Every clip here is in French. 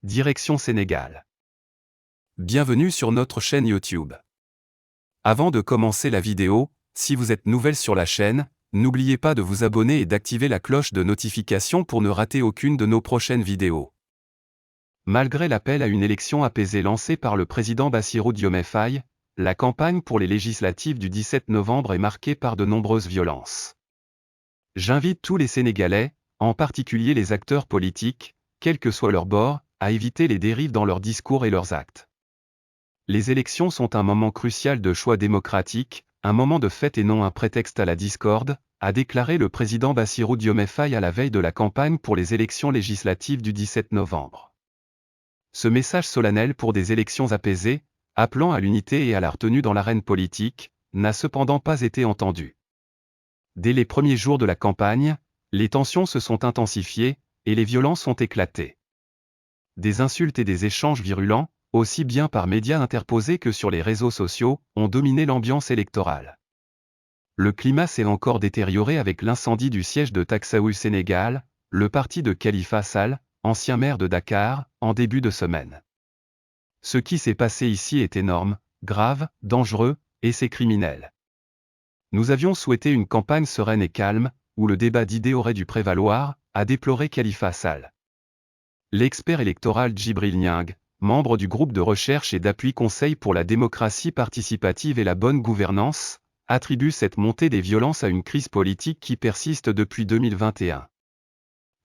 direction Sénégal. Bienvenue sur notre chaîne YouTube. Avant de commencer la vidéo, si vous êtes nouvelle sur la chaîne, n'oubliez pas de vous abonner et d'activer la cloche de notification pour ne rater aucune de nos prochaines vidéos. Malgré l'appel à une élection apaisée lancé par le président Bassirou Diomaye Faye, la campagne pour les législatives du 17 novembre est marquée par de nombreuses violences. J'invite tous les Sénégalais, en particulier les acteurs politiques, quel que soit leur bord, à éviter les dérives dans leurs discours et leurs actes. Les élections sont un moment crucial de choix démocratique, un moment de fête et non un prétexte à la discorde, a déclaré le président Bassirou Diomaye Faye à la veille de la campagne pour les élections législatives du 17 novembre. Ce message solennel pour des élections apaisées, appelant à l'unité et à la retenue dans l'arène politique, n'a cependant pas été entendu. Dès les premiers jours de la campagne, les tensions se sont intensifiées, et les violences ont éclaté. Des insultes et des échanges virulents, aussi bien par médias interposés que sur les réseaux sociaux, ont dominé l'ambiance électorale. Le climat s'est encore détérioré avec l'incendie du siège de Taxawu Sénégal, le parti de Khalifa Sall, ancien maire de Dakar, en début de semaine. Ce qui s'est passé ici est énorme, grave, dangereux, et c'est criminel. Nous avions souhaité une campagne sereine et calme, où le débat d'idées aurait dû prévaloir, a déploré Khalifa Sall. L'expert électoral Djibril Niang, membre du groupe de recherche et d'appui Conseil pour la démocratie participative et la bonne gouvernance, attribue cette montée des violences à une crise politique qui persiste depuis 2021.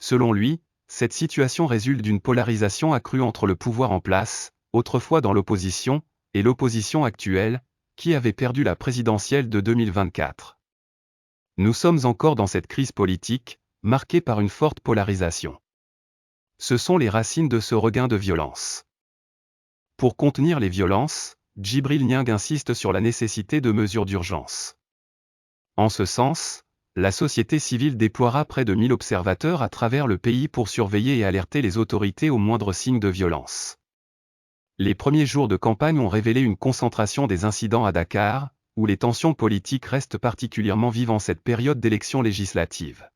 Selon lui, cette situation résulte d'une polarisation accrue entre le pouvoir en place, autrefois dans l'opposition, et l'opposition actuelle, qui avait perdu la présidentielle de 2024. Nous sommes encore dans cette crise politique, marquée par une forte polarisation. Ce sont les racines de ce regain de violence. Pour contenir les violences, Djibril Niang insiste sur la nécessité de mesures d'urgence. En ce sens, la société civile déploiera près de 1000 observateurs à travers le pays pour surveiller et alerter les autorités au moindre signe de violence. Les premiers jours de campagne ont révélé une concentration des incidents à Dakar, où les tensions politiques restent particulièrement vives en cette période d'élections législatives.